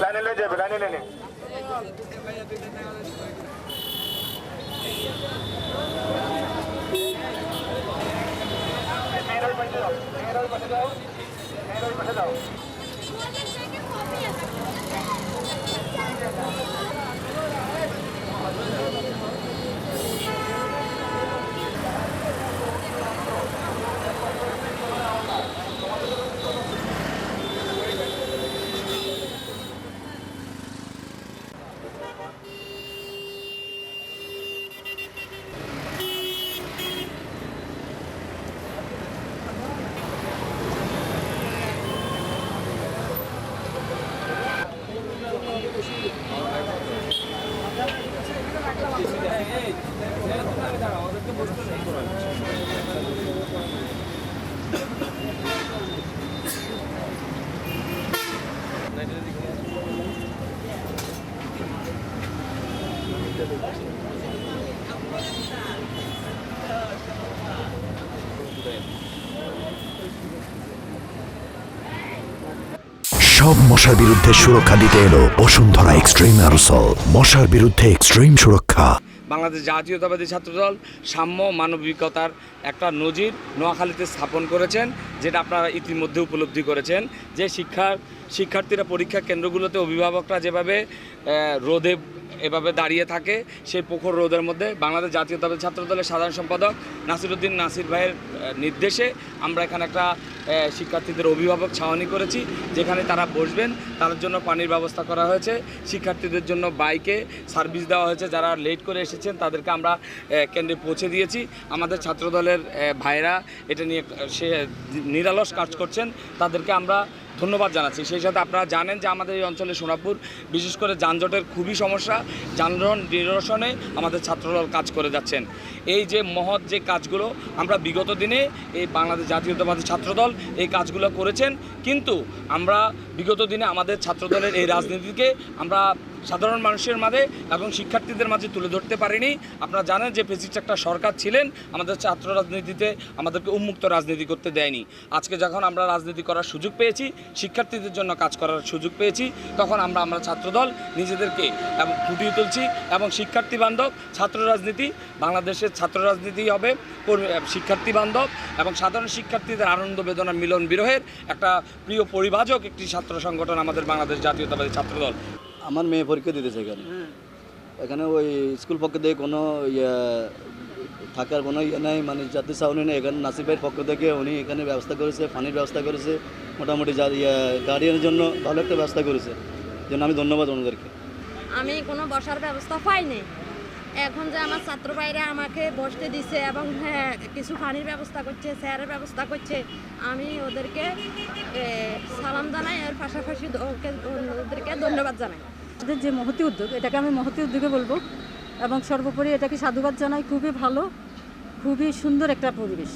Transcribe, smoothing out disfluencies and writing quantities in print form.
লাইনে লে যাবে, লাইনে লেনে সব মশার বিরুদ্ধে সুরক্ষা দিতে এলো বসুন্ধরা এক্সট্রিম অ্যারোসল। মশার বিরুদ্ধে এক্সট্রিম সুরক্ষা। বাংলাদেশ জাতীয়তাবাদী ছাত্রদল সাম্য মানবিকতার একটা নজির নোয়াখালীতে স্থাপন করেছেন, যেটা আপনারা ইতিমধ্যে উপলব্ধি করেছেন যে শিক্ষার্থীরা পরীক্ষা কেন্দ্রগুলোতে অভিভাবকরা যেভাবে রোদে এভাবে দাঁড়িয়ে থাকে, সেই প্রখর রোদের মধ্যে বাংলাদেশ জাতীয়তাবাদী ছাত্রদলের সাধারণ সম্পাদক নাসিরউদ্দিন নাসির ভাইয়ের নির্দেশে আমরা এখানে একটা শিক্ষার্থীদের অভিভাবক ছাউনি করেছি, যেখানে তারা বসবেন। তার জন্য পানির ব্যবস্থা করা হয়েছে, শিক্ষার্থীদের জন্য বাইকে সার্ভিস দেওয়া হয়েছে। যারা লেট করে এসেছেন তাদেরকে আমরা কেন্দ্রে পৌঁছে দিয়েছি। আমাদের ছাত্রদলের ভাইরা এটা নিয়ে সে নিরলস কাজ করছেন, তাদেরকে আমরা ধন্যবাদ জানাচ্ছি। সেই সাথে আপনারা জানেন যে আমাদের এই অঞ্চলে সোনাপুর বিশেষ করে যানজটের খুবই সমস্যা। যানবাহন নিরসনে আমাদের ছাত্রদল কাজ করে যাচ্ছেন। এই যে মহৎ যে কাজগুলো আমরা বিগত দিনে এই বাংলাদেশ জাতীয়তাবাদী ছাত্রদল এই কাজগুলো করেছেন, কিন্তু আমরা বিগত দিনে আমাদের ছাত্রদলের এই রাজনীতিকে আমরা সাধারণ মানুষের মাঝে এবং শিক্ষার্থীদের মাঝে তুলে ধরতে পারিনি। আপনারা জানেন যে ফ্যাসিস্ট একটা সরকার ছিলেন, আমাদের ছাত্র রাজনীতিতে আমাদেরকে উন্মুক্ত রাজনীতি করতে দেয়নি। আজকে যখন আমরা রাজনীতি করার সুযোগ পেয়েছি, শিক্ষার্থীদের জন্য কাজ করার সুযোগ পেয়েছি, তখন আমরা ছাত্রদল নিজেদেরকে এবং ফুটিয়ে তুলছি। এবং শিক্ষার্থী বান্ধব ছাত্র রাজনীতি, বাংলাদেশের ছাত্র রাজনীতি হবে শিক্ষার্থী বান্ধব এবং সাধারণ শিক্ষার্থীদের আনন্দ বেদনা মিলন বিরহের একটা প্রিয় পরিভাষক একটি ছাত্র সংগঠন আমাদের বাংলাদেশ জাতীয়তাবাদী ছাত্রদল। আমার মেয়ে পরীক্ষা দিতেছে এখানে ওই স্কুল পক্ষ থেকে কোনো থাকার কোনো নাই, মানে যাত্রী ছাউনি নেই। এখানে নাসির ভাইয়ের পক্ষ থেকে উনি এখানে ব্যবস্থা করেছে, পানির ব্যবস্থা করেছে, মোটামুটি গার্ডিয়ানের জন্য ভালো একটা ব্যবস্থা করেছে, জন্য আমি ধন্যবাদ ওনাদেরকে। আমি কোনো বসার ব্যবস্থা পাইনি, এখন যে আমার ছাত্র ভাইরা আমাকে বসতে দিছে এবং হ্যাঁ কিছু পানির ব্যবস্থা করছে, চেয়ারের ব্যবস্থা করছে, আমি ওদেরকে সালাম জানাই। এর পাশাপাশি ওদেরকে ধন্যবাদ জানাই। ওদের যে মহতি উদ্যোগ, এটাকে আমি মহতি উদ্যোগে বলবো এবং সর্বোপরি এটাকে সাধুবাদ জানাই। খুবই ভালো, খুবই সুন্দর একটা পরিবেশ।